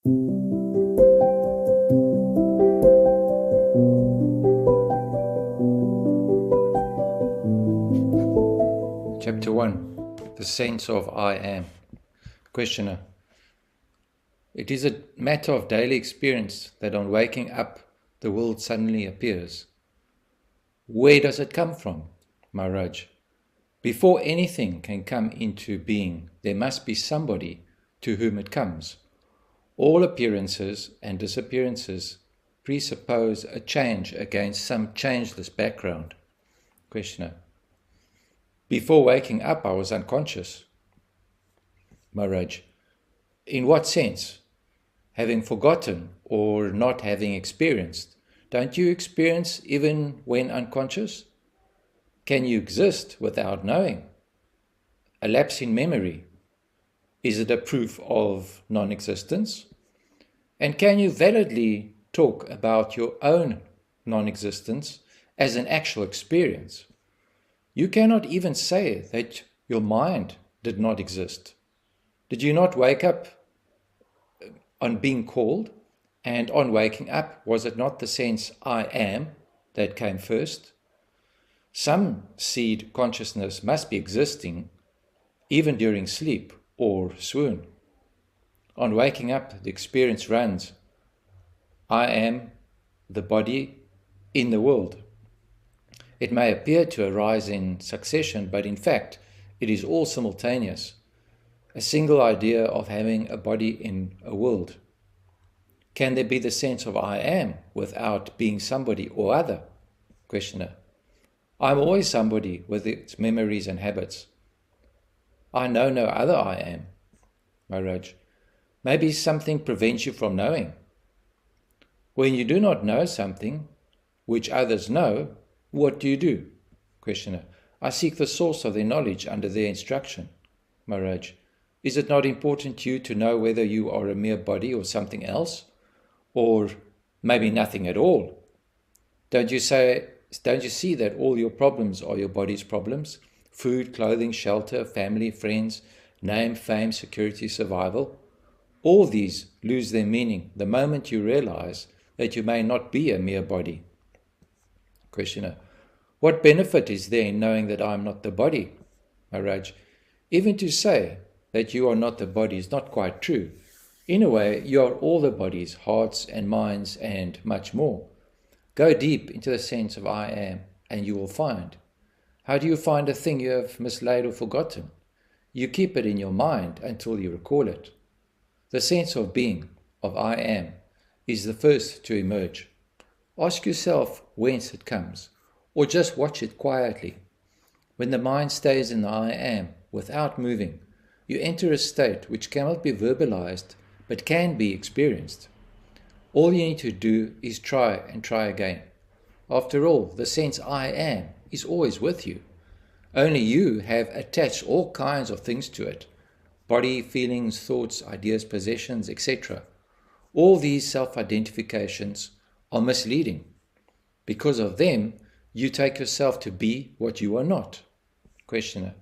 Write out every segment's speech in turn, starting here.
Chapter 1. The Sense of I Am. Questioner. It is a matter of daily experience that on waking up, the world suddenly appears. Where does it come from, Maharaj? Before anything can come into being, there must be somebody to whom it comes. All appearances and disappearances presuppose a change against some changeless background. Questioner. Before waking up, I was unconscious. Maharaj. In what sense? Having forgotten or not having experienced? Don't you experience even when unconscious? Can you exist without knowing? A lapse in memory, is it a proof of non-existence? And can you validly talk about your own non-existence as an actual experience? You cannot even say that your mind did not exist. Did you not wake up on being called? And on waking up, was it not the sense I am that came first? Some seed consciousness must be existing even during sleep or swoon. On waking up, the experience runs, I am the body in the world. It may appear to arise in succession, but in fact, it is all simultaneous. A single idea of having a body in a world. Can there be the sense of I am without being somebody or other? Questioner. I'm always somebody with its memories and habits. I know no other I am. Maharaj. Maybe something prevents you from knowing. When you do not know something which others know, what do you do? Questioner. I seek the source of their knowledge under their instruction. Maharaj. Is it not important to you to know whether you are a mere body or something else? Or maybe nothing at all? Don't you see that all your problems are your body's problems? Food, clothing, shelter, family, friends, name, fame, security, survival. All these lose their meaning the moment you realize that you may not be a mere body. Questioner. What benefit is there in knowing that I am not the body? Maharaj. Even to say that you are not the body is not quite true. In a way, you are all the bodies, hearts and minds and much more. Go deep into the sense of I am and you will find. How do you find a thing you have mislaid or forgotten? You keep it in your mind until you recall it. The sense of being, of I am, is the first to emerge. Ask yourself whence it comes, or just watch it quietly. When the mind stays in the I am, without moving, you enter a state which cannot be verbalized, but can be experienced. All you need to do is try and try again. After all, the sense I am is always with you. Only you have attached all kinds of things to it. Body, feelings, thoughts, ideas, possessions, etc. All these self-identifications are misleading. Because of them, you take yourself to be what you are not. Questioner.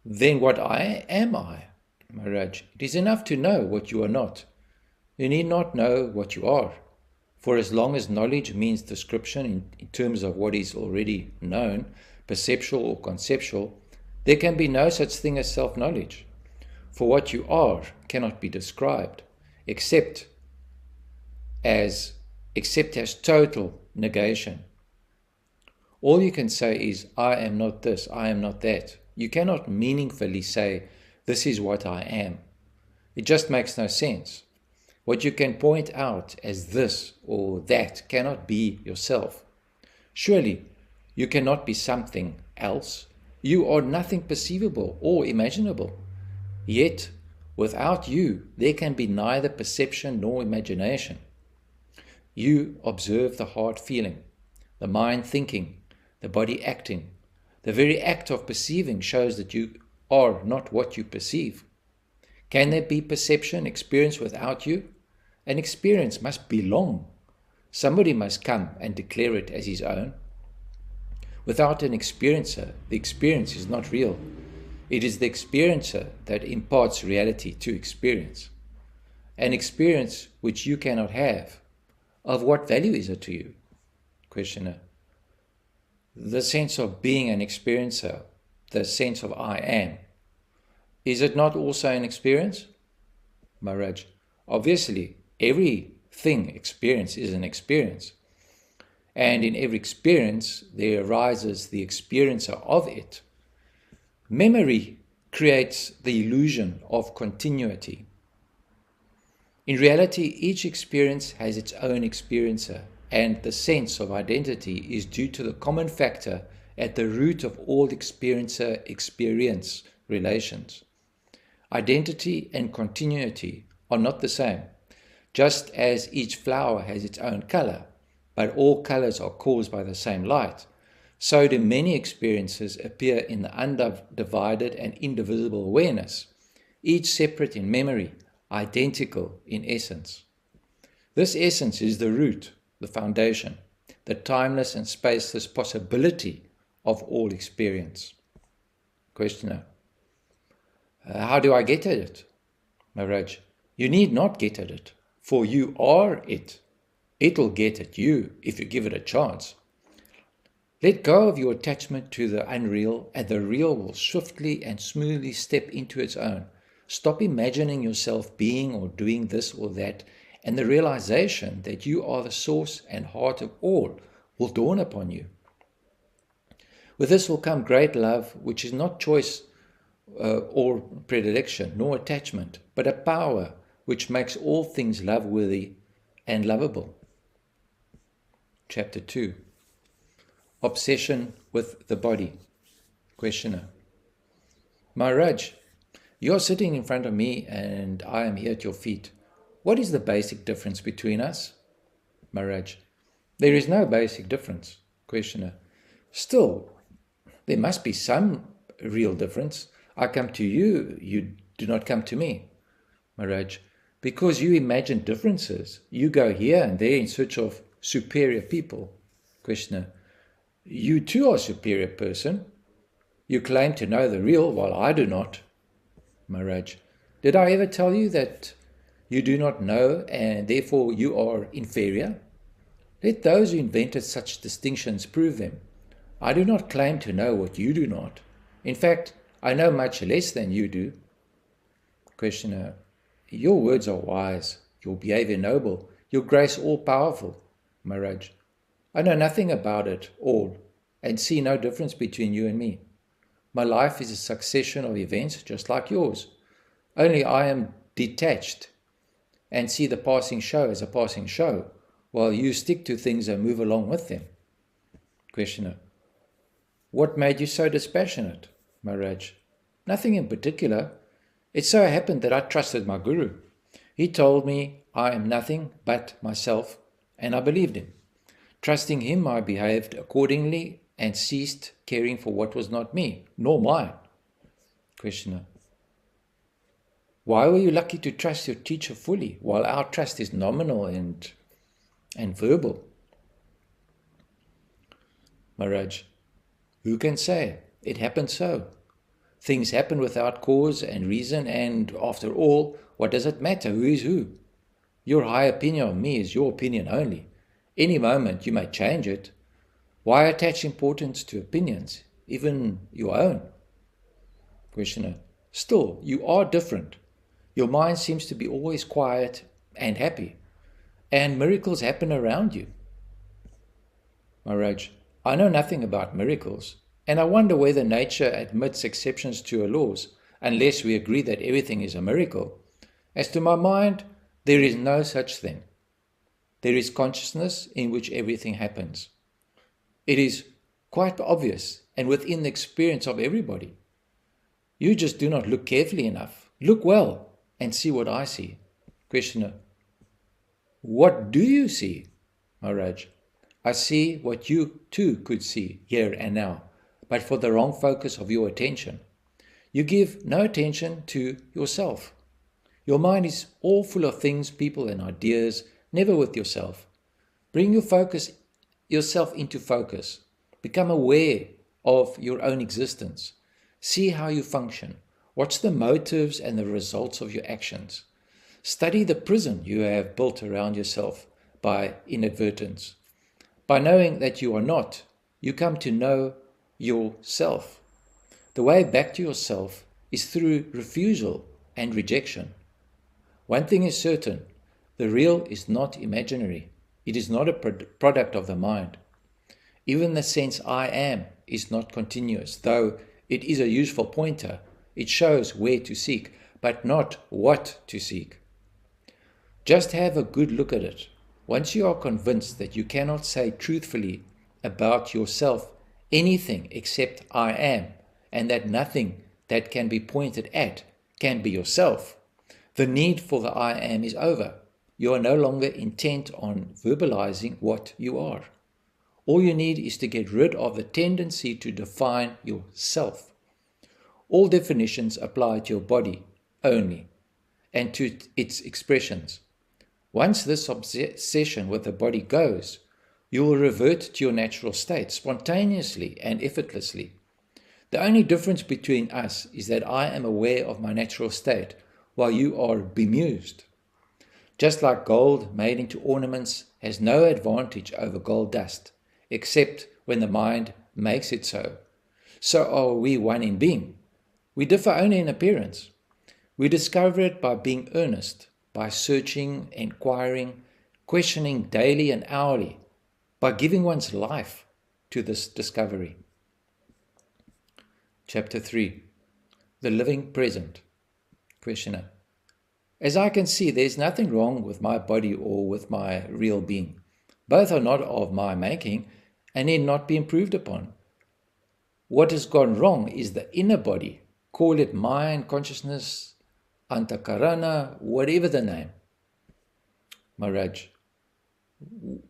Then what am I? Maharaj. It is enough to know what you are not. You need not know what you are. For as long as knowledge means description in terms of what is already known, perceptual or conceptual, there can be no such thing as self-knowledge. For what you are cannot be described, except as total negation. All you can say is, I am not this, I am not that. You cannot meaningfully say, this is what I am. It just makes no sense. What you can point out as this or that cannot be yourself. Surely, you cannot be something else. You are nothing perceivable or imaginable. Yet, without you, there can be neither perception nor imagination. You observe the heart feeling, the mind thinking, the body acting. The very act of perceiving shows that you are not what you perceive. Can there be perception, experience without you? An experience must belong. Somebody must come and declare it as his own. Without an experiencer, the experience is not real. It is the experiencer that imparts reality to experience. an experience which you cannot have, of what value is it to you? Questioner. The sense of being an experiencer, the sense of I am, is it not also an experience? Maharaj. Obviously, everything experienced is an experience. And in every experience, there arises the experiencer of it. Memory creates the illusion of continuity. In reality, each experience has its own experiencer, and the sense of identity is due to the common factor at the root of all experiencer-experience relations. Identity and continuity are not the same, just as each flower has its own color, but all colors are caused by the same light. So do many experiences appear in the undivided and indivisible awareness, each separate in memory, identical in essence. This essence is the root, the foundation, the timeless and spaceless possibility of all experience. Questioner. How do I get at it? Maharaj. You need not get at it, for you are it. It'll get at you if you give it a chance. Let go of your attachment to the unreal, and the real will swiftly and smoothly step into its own. Stop imagining yourself being or doing this or that, and the realization that you are the source and heart of all will dawn upon you. With this will come great love, which is not choice or predilection, nor attachment, but a power which makes all things love-worthy and lovable. Chapter 2. Obsession with the body. Questioner. Maharaj, you are sitting in front of me and I am here at your feet. What is the basic difference between us? Maharaj. There is no basic difference. Questioner. Still, there must be some real difference. I come to you, you do not come to me. Maharaj. Because you imagine differences. You go here and there in search of superior people. Questioner. You too are a superior person. You claim to know the real while I do not. Maharaj. Did I ever tell you that you do not know and therefore you are inferior? Let those who invented such distinctions prove them. I do not claim to know what you do not. In fact, I know much less than you do. Questioner. Your words are wise, your behavior noble, your grace all-powerful. Maharaj. I know nothing about it all and see no difference between you and me. My life is a succession of events just like yours. Only I am detached and see the passing show as a passing show, while you stick to things and move along with them. Questioner. What made you so dispassionate? Maharaj. Nothing in particular. It so happened that I trusted my guru. He told me I am nothing but myself, and I believed him. Trusting him, I behaved accordingly and ceased caring for what was not me, nor mine. Questioner. Why were you lucky to trust your teacher fully, while our trust is nominal and verbal? Maharaj. Who can say? It happened so. Things happen without cause and reason, and after all, what does it matter who is who? Your high opinion of me is your opinion only. Any moment you may change it. Why attach importance to opinions, even your own? Questioner. Still, you are different. Your mind seems to be always quiet and happy, and miracles happen around you. Maharaj. I know nothing about miracles, and I wonder whether nature admits exceptions to her laws, unless we agree that everything is a miracle. As to my mind, there is no such thing. There is consciousness in which everything happens. It is quite obvious and within the experience of everybody. You just do not look carefully enough. Look well and see what I see. Questioner. What do you see? Maharaj. I see what you too could see here and now, but for the wrong focus of your attention. You give no attention to yourself. Your mind is all full of things, people and ideas, never with yourself. Bring yourself into focus. Become aware of your own existence. See how you function. Watch the motives and the results of your actions. Study the prison you have built around yourself by inadvertence. By knowing that you are not, you come to know yourself. The way back to yourself is through refusal and rejection. One thing is certain, the real is not imaginary. It is not a product of the mind. Even the sense I am is not continuous, though it is a useful pointer. It shows where to seek, but not what to seek. Just have a good look at it. Once you are convinced that you cannot say truthfully about yourself anything except I am, and that nothing that can be pointed at can be yourself, the need for the I am is over. You are no longer intent on verbalizing what you are. All you need is to get rid of the tendency to define yourself. All definitions apply to your body only, and to its expressions. Once this obsession with the body goes, you will revert to your natural state spontaneously and effortlessly. The only difference between us is that I am aware of my natural state, while you are bemused. Just like gold made into ornaments has no advantage over gold dust, except when the mind makes it so. So are we one in being. We differ only in appearance. We discover it by being earnest, by searching, inquiring, questioning daily and hourly, by giving one's life to this discovery. Chapter 3. The Living Present. Questioner. As I can see, there is nothing wrong with my body or with my real being. Both are not of my making and need not be improved upon. What has gone wrong is the inner body. Call it mind, consciousness, antakarana, whatever the name. Maharaj.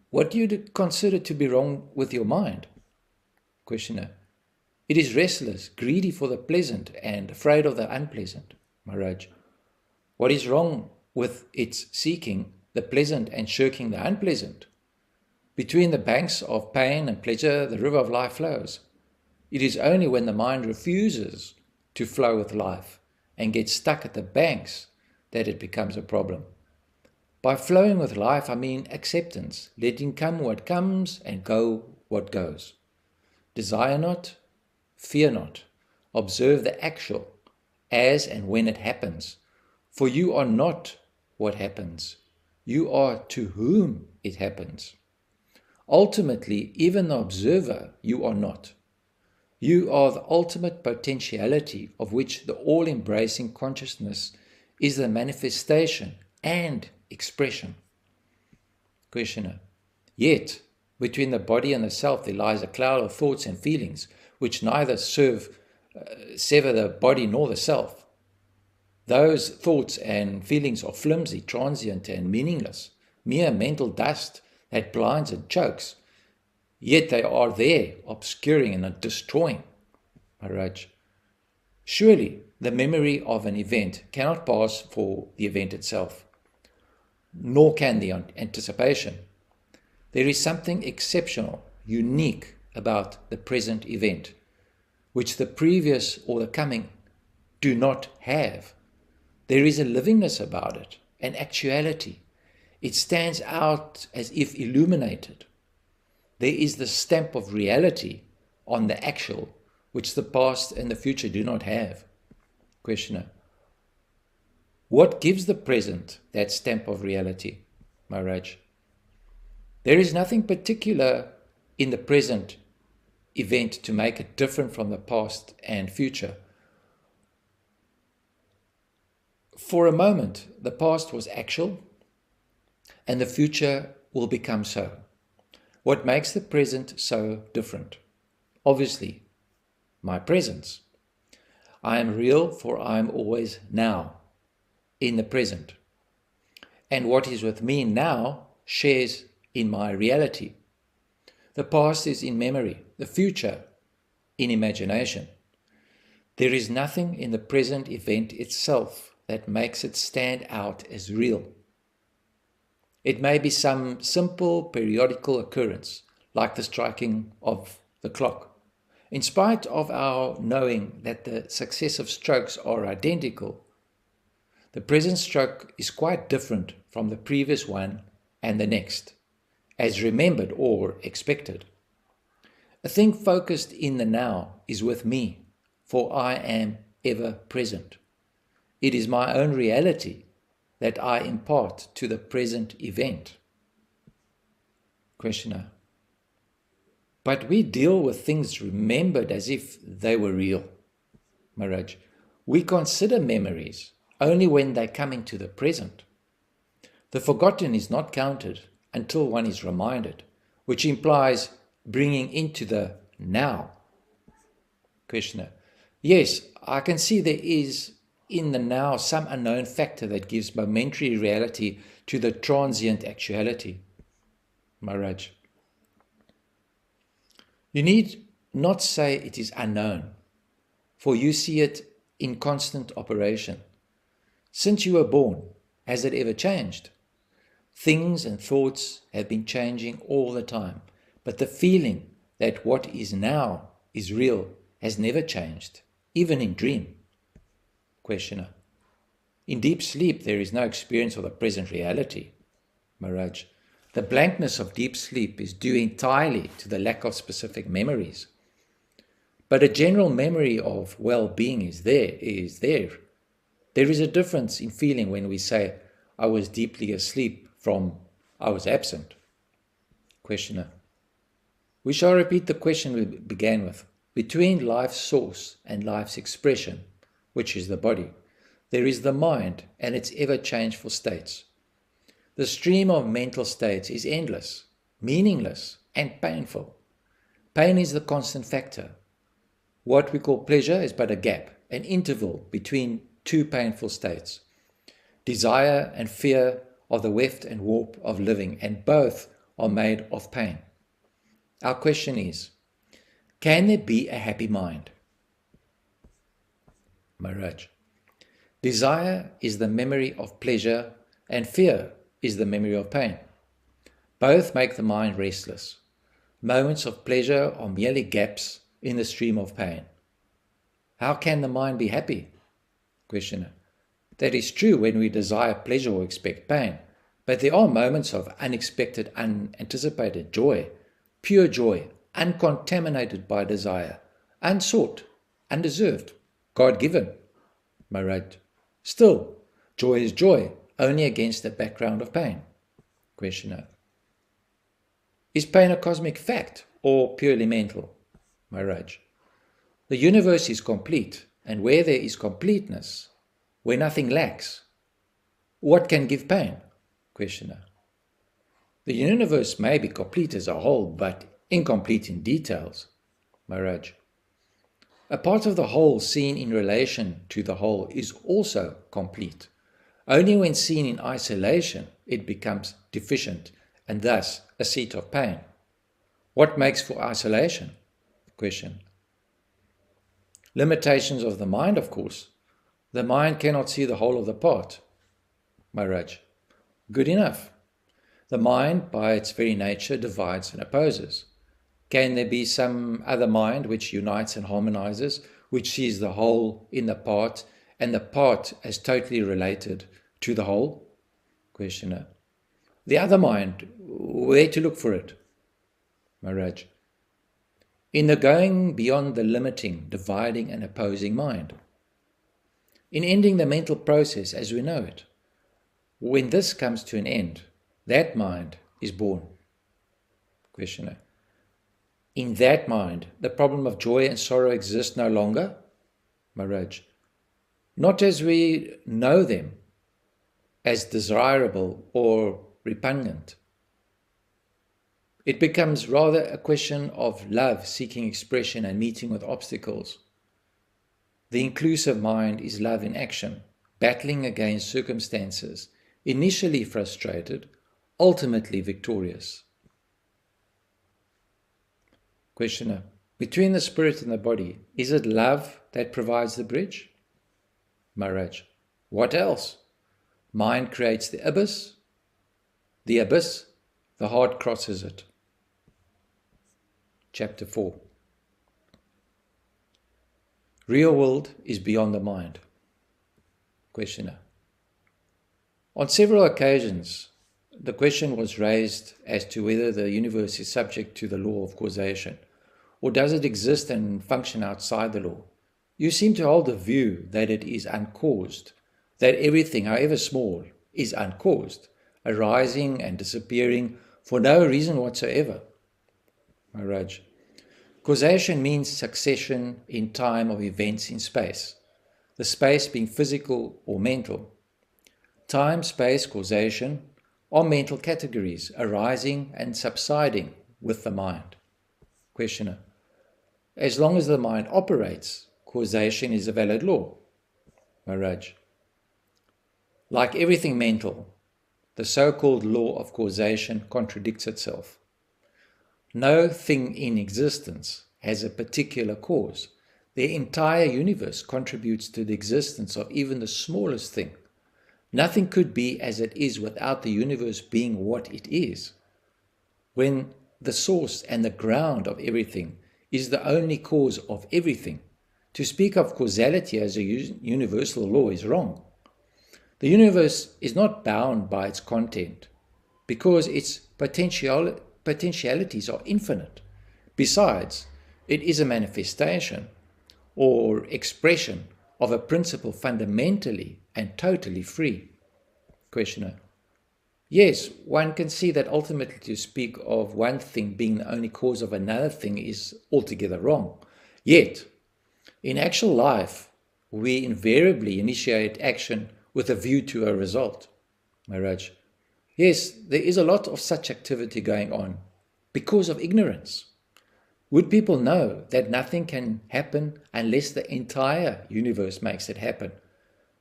What do you consider to be wrong with your mind? Questioner. It is restless, greedy for the pleasant and afraid of the unpleasant. Maharaj. What is wrong with its seeking the pleasant and shirking the unpleasant? Between the banks of pain and pleasure, the river of life flows. It is only when the mind refuses to flow with life and gets stuck at the banks that it becomes a problem. By flowing with life, I mean acceptance, letting come what comes and go what goes. Desire not, fear not. Observe the actual as and when it happens. For you are not what happens. You are to whom it happens. Ultimately, even the observer, you are not. You are the ultimate potentiality of which the all-embracing consciousness is the manifestation and expression. Questioner. Yet, between the body and the self there lies a cloud of thoughts and feelings which neither sever the body nor the self. Those thoughts and feelings are flimsy, transient and meaningless, mere mental dust that blinds and chokes. Yet they are there, obscuring and destroying. Maharaj. Surely the memory of an event cannot pass for the event itself, nor can the anticipation. There is something exceptional, unique about the present event, which the previous or the coming do not have. There is a livingness about it, an actuality. It stands out as if illuminated. There is the stamp of reality on the actual, which the past and the future do not have. Questioner. What gives the present that stamp of reality? Maharaj. There is nothing particular in the present event to make it different from the past and future. For a moment, the past was actual, and the future will become so. What makes the present so different? Obviously, my presence. I am real, for I am always now, in the present. And what is with me now shares in my reality. The past is in memory, the future in imagination. There is nothing in the present event itself that makes it stand out as real. It may be some simple periodical occurrence, like the striking of the clock. In spite of our knowing that the successive strokes are identical, The present stroke is quite different from the previous one and the next, as remembered or expected. A thing focused in the now is with me, for I am ever present. It is my own reality that I impart to the present event. Questioner: but we deal with things remembered as if they were real. Maharaj: we consider memories only when they come into the present. The forgotten is not counted until one is reminded, which implies bringing into the now. Questioner: yes, I can see there is in the now some unknown factor that gives momentary reality to the transient actuality. Maharaj: you need not say it is unknown, for you see it in constant operation. Since you were born, has it ever changed? Things and thoughts have been changing all the time, but the feeling that what is now is real has never changed, even in dream. Questioner: in deep sleep there is no experience of the present reality. Maharaj: the blankness of deep sleep is due entirely to the lack of specific memories. But a general memory of well-being is there. There is a difference in feeling when we say, I was deeply asleep, from I was absent. Questioner: we shall repeat the question we began with. Between life's source and life's expression, which is the body, there is the mind and its ever-changeful states. The stream of mental states is endless, meaningless, and painful. Pain is the constant factor. What we call pleasure is but a gap, an interval between two painful states. Desire and fear are the weft and warp of living, and both are made of pain. Our question is, can there be a happy mind? Maharaj: desire is the memory of pleasure, and fear is the memory of pain. Both make the mind restless. Moments of pleasure are merely gaps in the stream of pain. How can the mind be happy? Questioner: that is true when we desire pleasure or expect pain, but there are moments of unexpected, unanticipated joy, pure joy, uncontaminated by desire, unsought, undeserved, God-given. Maharaj: still, joy is joy, only against the background of pain. Questioner: is pain a cosmic fact or purely mental? Maharaj: the universe is complete, and where there is completeness, where nothing lacks, what can give pain? Questioner: the universe may be complete as a whole, but incomplete in details. Maharaj: a part of the whole seen in relation to the whole is also complete. Only when seen in isolation it becomes deficient and thus a seat of pain. What makes for isolation? Question: limitations of the mind, of course. The mind cannot see the whole of the part. Maharaj: good enough. The mind, by its very nature, divides and opposes. Can there be some other mind which unites and harmonizes, which sees the whole in the part, and the part as totally related to the whole? Questioner: the other mind, where to look for it? Maharaj: in the going beyond the limiting, dividing and opposing mind. In ending the mental process as we know it. When this comes to an end, that mind is born. Questioner: in that mind, the problem of joy and sorrow exists no longer? Maharaj: not as we know them, as desirable or repugnant. It becomes rather a question of love seeking expression and meeting with obstacles. The inclusive mind is love in action, battling against circumstances, initially frustrated, ultimately victorious. Questioner: between the spirit and the body, is it love that provides the bridge? Maharaj: what else? Mind creates the abyss, the heart crosses it. Chapter 4. Real world is beyond the mind. Questioner: On several occasions, the question was raised as to whether the universe is subject to the law of causation, or does it exist and function outside the law? You seem to hold the view that it is uncaused, that everything, however small, is uncaused, arising and disappearing for no reason whatsoever. Maharaj, causation means succession in time of events in space, the space being physical or mental. Time, space, causation are mental categories arising and subsiding with the mind. Questioner, as long as the mind operates, causation is a valid law. Maharaj, like everything mental, the so-called law of causation contradicts itself. No thing in existence has a particular cause. The entire universe contributes to the existence of even the smallest thing. Nothing could be as it is without the universe being what it is. When the source and the ground of everything is the only cause of everything, to speak of causality as a universal law is wrong. The universe is not bound by its content because its potentialities are infinite. Besides, it is a manifestation or expression of a principle fundamentally and totally free. Questioner, yes, one can see that ultimately to speak of one thing being the only cause of another thing is altogether wrong. Yet, in actual life, we invariably initiate action with a view to a result. Maharaj, yes, there is a lot of such activity going on because of ignorance. Would people know that nothing can happen unless the entire universe makes it happen,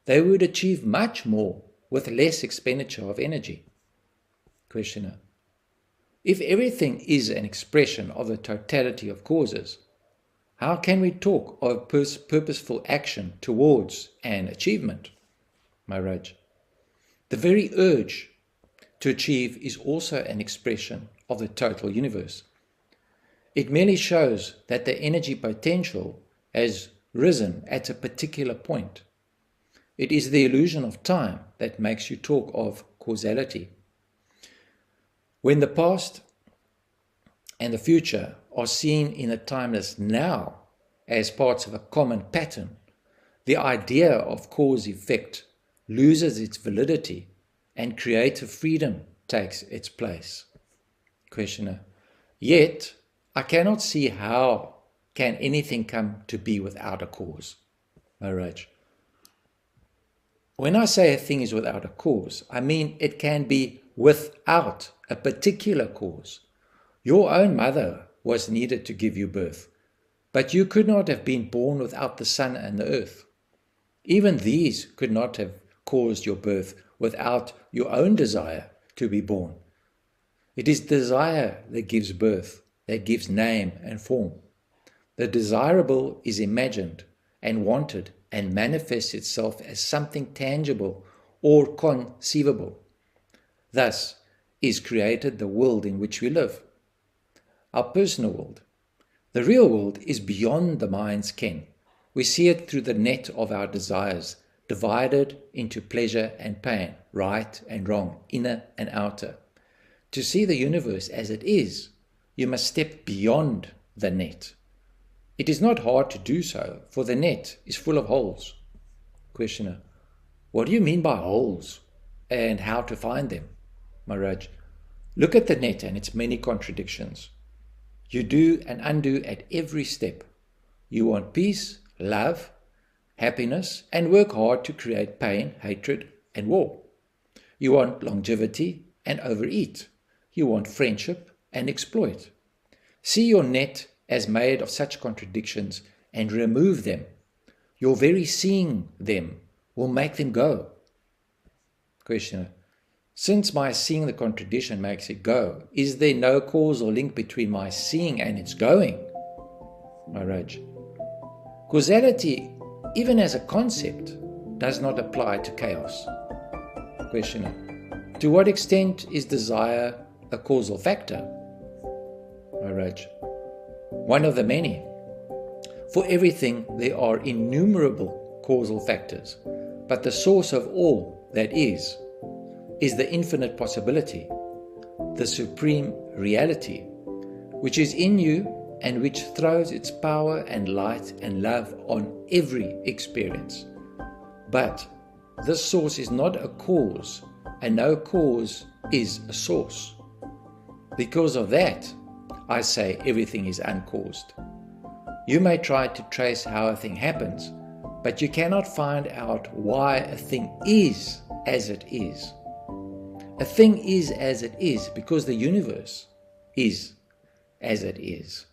they would achieve much more with less expenditure of energy. Questioner, if everything is an expression of the totality of causes, how can we talk of purposeful action towards an achievement? Maharaj, the very urge to achieve is also an expression of the total universe. It merely shows that the energy potential has risen at a particular point. It is the illusion of time that makes you talk of causality. When the past and the future are seen in a timeless now as parts of a common pattern, the idea of cause-effect loses its validity and creative freedom takes its place. Questioner, yet I cannot see how can anything come to be without a cause. Maharaj, when I say a thing is without a cause, I mean it can be without a particular cause. Your own mother was needed to give you birth, but you could not have been born without the sun and the earth. Even these could not have caused your birth without your own desire to be born. It is desire that gives birth, that gives name and form. The desirable is imagined and wanted and manifests itself as something tangible or conceivable. Thus is created the world in which we live, our personal world. The real world is beyond the mind's ken. We see it through the net of our desires, divided into pleasure and pain, right and wrong, inner and outer. To see the universe as it is, you must step beyond the net. It is not hard to do so, for the net is full of holes. Questioner, what do you mean by holes and how to find them? Maharaj, look at the net and its many contradictions. You do and undo at every step. You want peace, love, happiness, and work hard to create pain, hatred, and war. You want longevity and overeat. You want friendship and exploit. See your net as made of such contradictions and remove them. Your very seeing them will make them go. Questioner, since my seeing the contradiction makes it go, is there no causal link between my seeing and its going? Maharaj, causality, even as a concept, does not apply to chaos. Questioner, to what extent is desire a causal factor? Maharaj, one of the many. For everything there are innumerable causal factors, but the source of all that is, is the infinite possibility, the supreme reality, which is in you and which throws its power and light and love on every experience. But this source is not a cause, and no cause is a source. Because of that, I say everything is uncaused. You may try to trace how a thing happens, but you cannot find out why a thing is as it is. A thing is as it is because the universe is as it is.